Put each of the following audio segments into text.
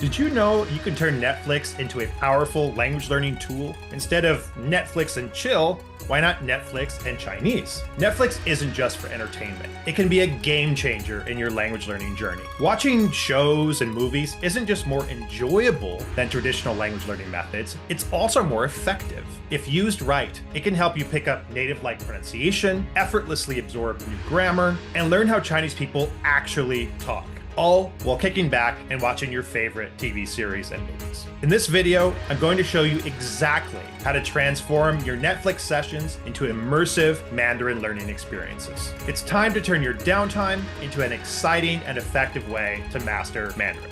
Did you know you can turn Netflix into a powerful language learning tool? Instead of Netflix and chill, why not Netflix and Chinese? Netflix isn't just for entertainment. It can be a game changer in your language learning journey. Watching shows and movies isn't just more enjoyable than traditional language learning methods, it's also more effective. If used right, it can help you pick up native-like pronunciation, effortlessly absorb new grammar, and learn how Chinese people actually talk, all while kicking back and watching your favorite TV series and movies. In this video, I'm going to show you exactly how to transform your Netflix sessions into immersive Mandarin learning experiences. It's time to turn your downtime into an exciting and effective way to master Mandarin.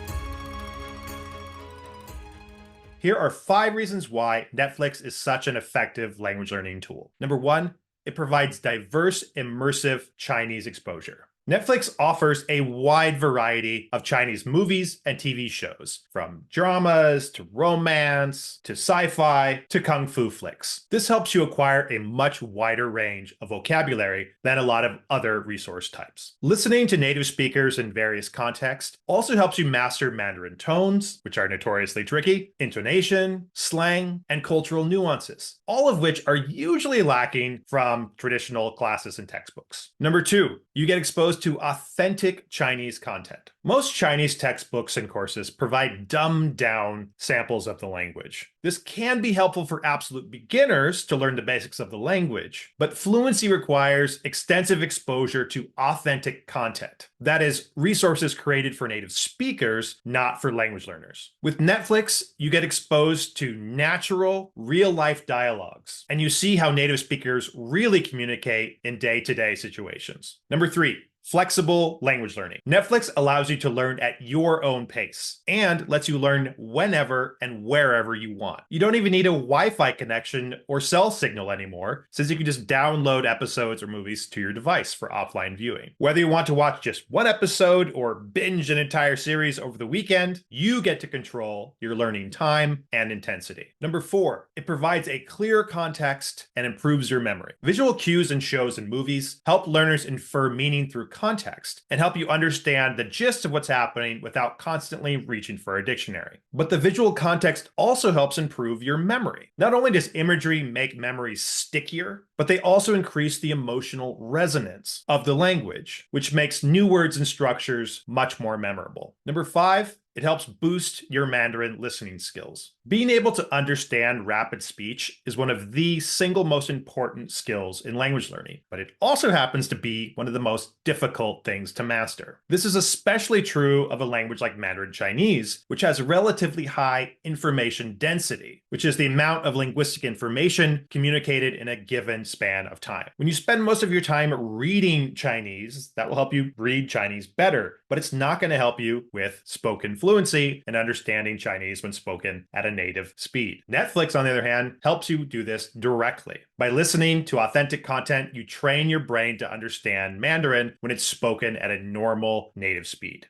Here are 5 reasons why Netflix is such an effective language learning tool. Number 1, it provides diverse, immersive Chinese exposure. Netflix offers a wide variety of Chinese movies and TV shows, from dramas to romance to sci-fi to kung fu flicks. This helps you acquire a much wider range of vocabulary than a lot of other resource types. Listening to native speakers in various contexts also helps you master Mandarin tones, which are notoriously tricky, intonation, slang, and cultural nuances, all of which are usually lacking from traditional classes and textbooks. Number 2, you get exposed to authentic Chinese content. Most Chinese textbooks and courses provide dumbed-down samples of the language. This can be helpful for absolute beginners to learn the basics of the language, but fluency requires extensive exposure to authentic content. That is, resources created for native speakers, not for language learners. With Netflix, you get exposed to natural, real-life dialogues, and you see how native speakers really communicate in day-to-day situations. Number 3, flexible language learning. Netflix allows you to learn at your own pace and lets you learn whenever and wherever you want. You don't even need a Wi-Fi connection or cell signal anymore, since you can just download episodes or movies to your device for offline viewing. Whether you want to watch just one episode or binge an entire series over the weekend, you get to control your learning time and intensity. Number 4, it provides a clear context and improves your memory. Visual cues in shows and movies help learners infer meaning through context and help you understand the gist of what's happening without constantly reaching for a dictionary. But the visual context also helps improve your memory. Not only does imagery make memories stickier, but they also increase the emotional resonance of the language, which makes new words and structures much more memorable. Number 5, it helps boost your Mandarin listening skills. Being able to understand rapid speech is one of the single most important skills in language learning, but it also happens to be one of the most difficult things to master. This is especially true of a language like Mandarin Chinese, which has relatively high information density, which is the amount of linguistic information communicated in a given span of time. When you spend most of your time reading Chinese, that will help you read Chinese better, but it's not going to help you with spoken fluency and understanding Chinese when spoken at a native speed. Netflix, on the other hand, helps you do this directly. By listening to authentic content, you train your brain to understand Mandarin when it's spoken at a normal native speed.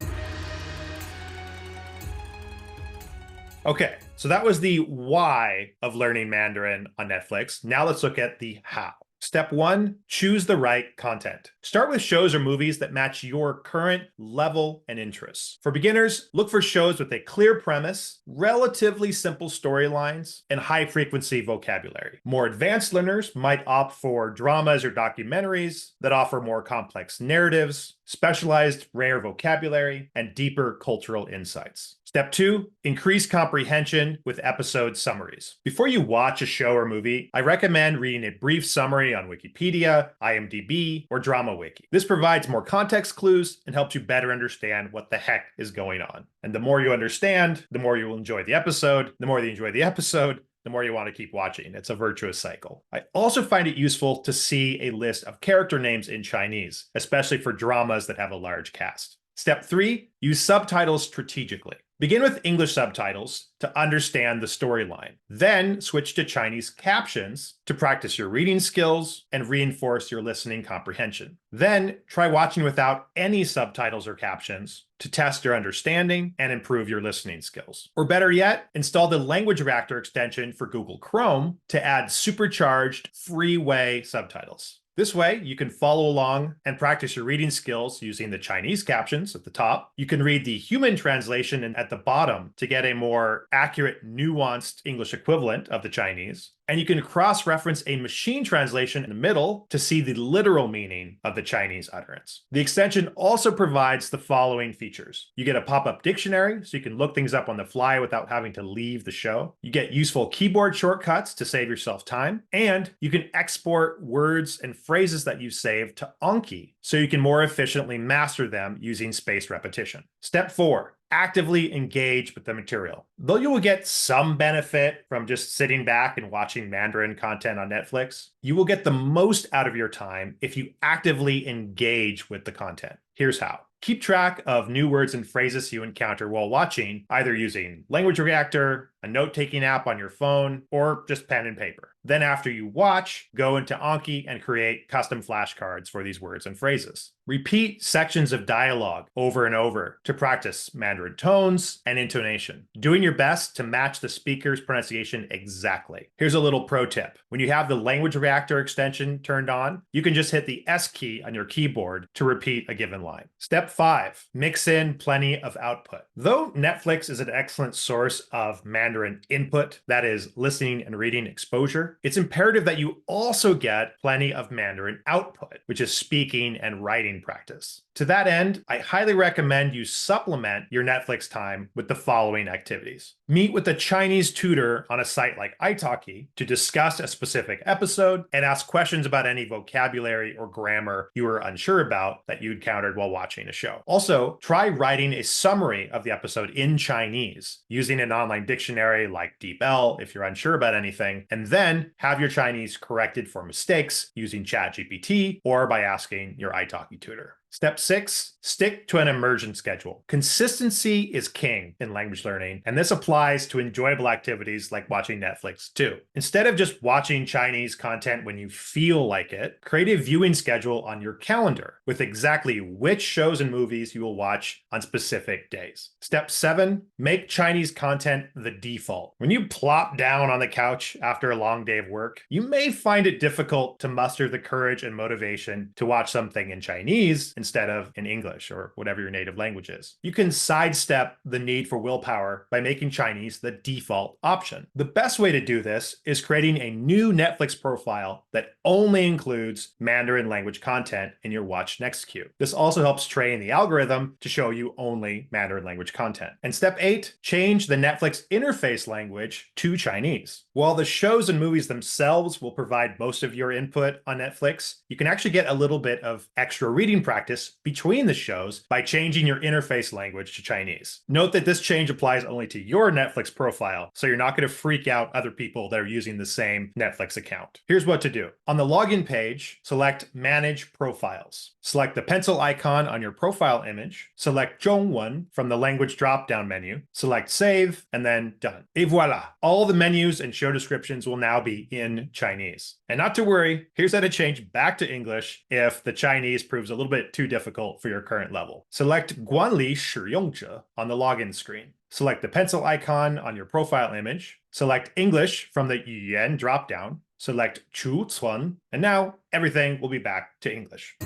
Okay, so that was the why of learning Mandarin on Netflix. Now let's look at the how. Step 1, choose the right content. Start with shows or movies that match your current level and interests. For beginners, look for shows with a clear premise, relatively simple storylines, and high-frequency vocabulary. More advanced learners might opt for dramas or documentaries that offer more complex narratives, specialized rare vocabulary, and deeper cultural insights. Step 2, increase comprehension with episode summaries. Before you watch a show or movie, I recommend reading a brief summary on Wikipedia, IMDb, or DramaWiki. This provides more context clues and helps you better understand what the heck is going on. And the more you understand, the more you will enjoy the episode. The more you enjoy the episode, the more you want to keep watching. It's a virtuous cycle. I also find it useful to see a list of character names in Chinese, especially for dramas that have a large cast. Step 3, use subtitles strategically. Begin with English subtitles to understand the storyline. Then switch to Chinese captions to practice your reading skills and reinforce your listening comprehension. Then try watching without any subtitles or captions to test your understanding and improve your listening skills. Or better yet, install the Language Reactor extension for Google Chrome to add supercharged freeway subtitles. This way, you can follow along and practice your reading skills using the Chinese captions at the top. You can read the human translation at the bottom to get a more accurate, nuanced English equivalent of the Chinese. And you can cross-reference a machine translation in the middle to see the literal meaning of the Chinese utterance. The extension also provides the following features. You get a pop-up dictionary, so you can look things up on the fly without having to leave the show. You get useful keyboard shortcuts to save yourself time. And you can export words and phrases that you've saved to Anki, so you can more efficiently master them using spaced repetition. Step 4. Actively engage with the material. Though you will get some benefit from just sitting back and watching Mandarin content on Netflix, you will get the most out of your time if you actively engage with the content. Here's how. Keep track of new words and phrases you encounter while watching, either using Language Reactor, a note-taking app on your phone, or just pen and paper. Then after you watch, go into Anki and create custom flashcards for these words and phrases. Repeat sections of dialogue over and over to practice Mandarin tones and intonation, doing your best to match the speaker's pronunciation exactly. Here's a little pro tip. When you have the Language Reactor extension turned on, you can just hit the S key on your keyboard to repeat a given line. Step 5, mix in plenty of output. Though Netflix is an excellent source of Mandarin input, that is listening and reading exposure, it's imperative that you also get plenty of Mandarin output, which is speaking and writing practice. To that end, I highly recommend you supplement your Netflix time with the following activities. Meet with a Chinese tutor on a site like italki to discuss a specific episode and ask questions about any vocabulary or grammar you were unsure about that you encountered while watching a show. Also, try writing a summary of the episode in Chinese using an online dictionary like DeepL if you're unsure about anything, and then have your Chinese corrected for mistakes using ChatGPT or by asking your italki tutor. Step 6, stick to an immersion schedule. Consistency is king in language learning, and this applies to enjoyable activities like watching Netflix too. Instead of just watching Chinese content when you feel like it, create a viewing schedule on your calendar with exactly which shows and movies you will watch on specific days. Step 7, make Chinese content the default. When you plop down on the couch after a long day of work, you may find it difficult to muster the courage and motivation to watch something in Chinese instead of in English or whatever your native language is. You can sidestep the need for willpower by making Chinese the default option. The best way to do this is creating a new Netflix profile that only includes Mandarin language content in your watch next queue. This also helps train the algorithm to show you only Mandarin language content. And step 8, change the Netflix interface language to Chinese. While the shows and movies themselves will provide most of your input on Netflix, you can actually get a little bit of extra reading practice between the shows by changing your interface language to Chinese. Note that this change applies only to your Netflix profile, so you're not going to freak out other people that are using the same Netflix account. Here's what to do. On the login page, select Manage Profiles. Select the pencil icon on your profile image, select Zhongwen from the language drop-down menu, select Save, and then Done. Et voila! All the menus and show descriptions will now be in Chinese. And not to worry, here's how to change back to English if the Chinese proves a little bit too difficult for your current level. Select 管理使用者 on the login screen. Select the pencil icon on your profile image. Select English from the 语言 dropdown. Select 储存, and now everything will be back to English.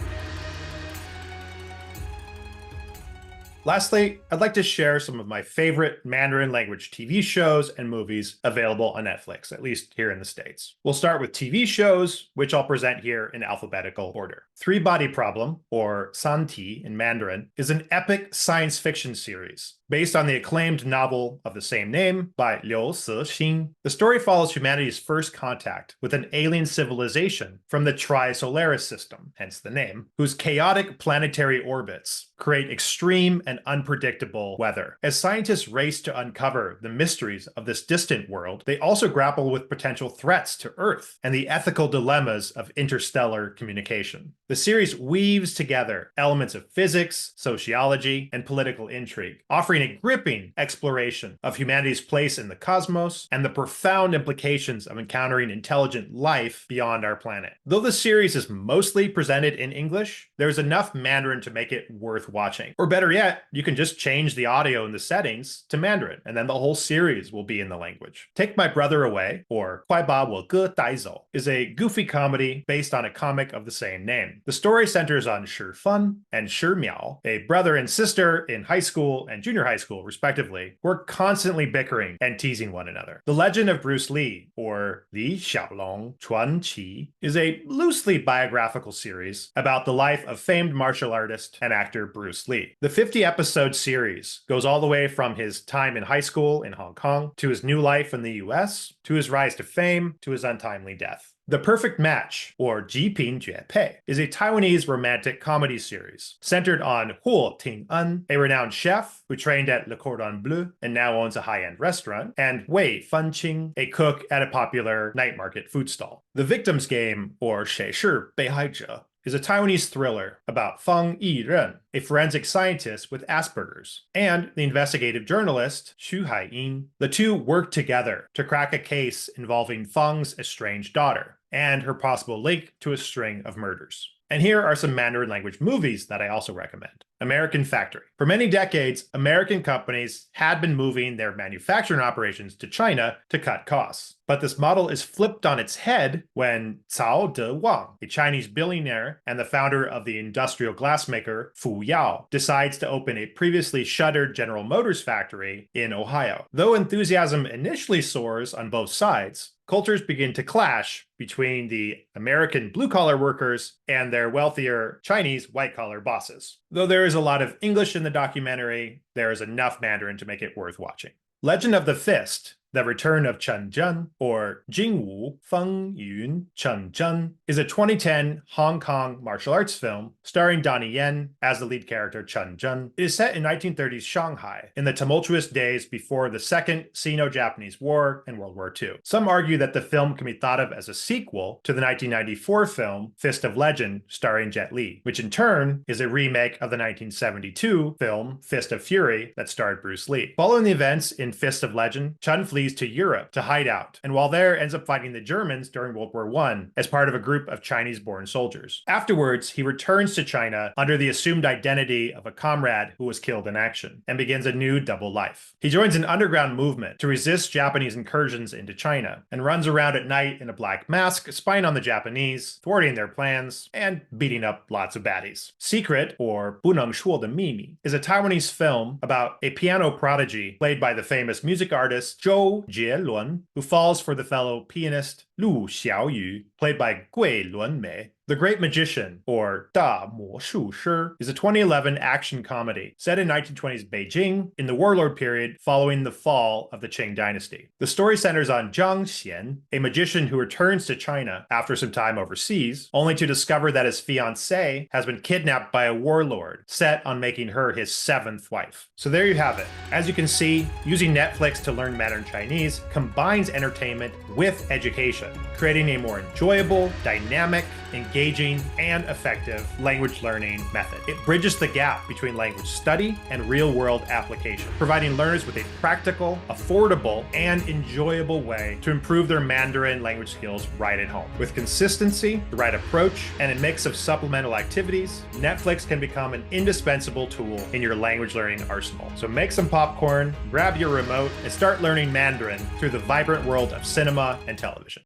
Lastly, I'd like to share some of my favorite Mandarin language TV shows and movies available on Netflix, at least here in the States. We'll start with TV shows, which I'll present here in alphabetical order. Three Body Problem, or Santi in Mandarin, is an epic science fiction series based on the acclaimed novel of the same name by Liu Cixin. The story follows humanity's first contact with an alien civilization from the Tri-Solaris system, hence the name, whose chaotic planetary orbits create extreme and unpredictable weather. As scientists race to uncover the mysteries of this distant world, they also grapple with potential threats to Earth and the ethical dilemmas of interstellar communication. The series weaves together elements of physics, sociology, and political intrigue, offering a gripping exploration of humanity's place in the cosmos and the profound implications of encountering intelligent life beyond our planet. Though the series is mostly presented in English, there's enough Mandarin to make it worth watching. Or better yet, that, you can just change the audio in the settings to Mandarin, and then the whole series will be in the language. Take My Brother Away, or 快把我哥带走, is a goofy comedy based on a comic of the same name. The story centers on Shi Fun and Shi Miao, a brother and sister in high school and junior high school, respectively, who are constantly bickering and teasing one another. The Legend of Bruce Lee, or Li Xiaolong Chuan Qi, is a loosely biographical series about the life of famed martial artist and actor Bruce Lee. The 50-episode series goes all the way from his time in high school in Hong Kong, to his new life in the US, to his rise to fame, to his untimely death. The Perfect Match, or 极品绝配, is a Taiwanese romantic comedy series centered on Huo Ting-en, a renowned chef who trained at Le Cordon Bleu and now owns a high-end restaurant, and Wei Fanqing, a cook at a popular night market food stall. The Victim's Game, or 谁是被害者, is a Taiwanese thriller about Feng Yiren, a forensic scientist with Asperger's, and the investigative journalist Xu Haiying. The two work together to crack a case involving Feng's estranged daughter and her possible link to a string of murders. And here are some Mandarin language movies that I also recommend. American Factory. For many decades, American companies had been moving their manufacturing operations to China to cut costs. But this model is flipped on its head when Cao De Wang, a Chinese billionaire and the founder of the industrial glassmaker Fu Yao, decides to open a previously shuttered General Motors factory in Ohio. Though enthusiasm initially soars on both sides, cultures begin to clash between the American blue-collar workers and their wealthier Chinese white-collar bosses. Though there is a lot of English in the documentary, there is enough Mandarin to make it worth watching. Legend of the Fist, The Return of Chen Zhen, or Jingwu Feng Yun Chen Zhen, is a 2010 Hong Kong martial arts film starring Donnie Yen as the lead character Chen Zhen. It is set in 1930s Shanghai, in the tumultuous days before the Second Sino-Japanese War and World War II. Some argue that the film can be thought of as a sequel to the 1994 film Fist of Legend starring Jet Li, which in turn is a remake of the 1972 film Fist of Fury that starred Bruce Lee. Following the events in Fist of Legend, Chen flees to Europe to hide out, and while there ends up fighting the Germans during World War I as part of a group of Chinese-born soldiers. Afterwards, he returns to China under the assumed identity of a comrade who was killed in action, and begins a new double life. He joins an underground movement to resist Japanese incursions into China, and runs around at night in a black mask, spying on the Japanese, thwarting their plans, and beating up lots of baddies. Secret, or 不能说的秘密, is a Taiwanese film about a piano prodigy played by the famous music artist Zhou Jieluan, who falls for the fellow pianist Lu Xiaoyu, played by Gui Lunmei. The Great Magician, or 大魔术师, is a 2011 action comedy set in 1920s Beijing in the warlord period following the fall of the Qing dynasty. The story centers on Zhang Xian, a magician who returns to China after some time overseas, only to discover that his fiancée has been kidnapped by a warlord set on making her his 7th wife. So there you have it. As you can see, using Netflix to learn Mandarin Chinese combines entertainment with education, creating a more enjoyable, dynamic, engaging, and effective language learning method. It bridges the gap between language study and real-world application, providing learners with a practical, affordable, and enjoyable way to improve their Mandarin language skills right at home. With consistency, the right approach, and a mix of supplemental activities, Netflix can become an indispensable tool in your language learning arsenal. So make some popcorn, grab your remote, and start learning Mandarin through the vibrant world of cinema and television.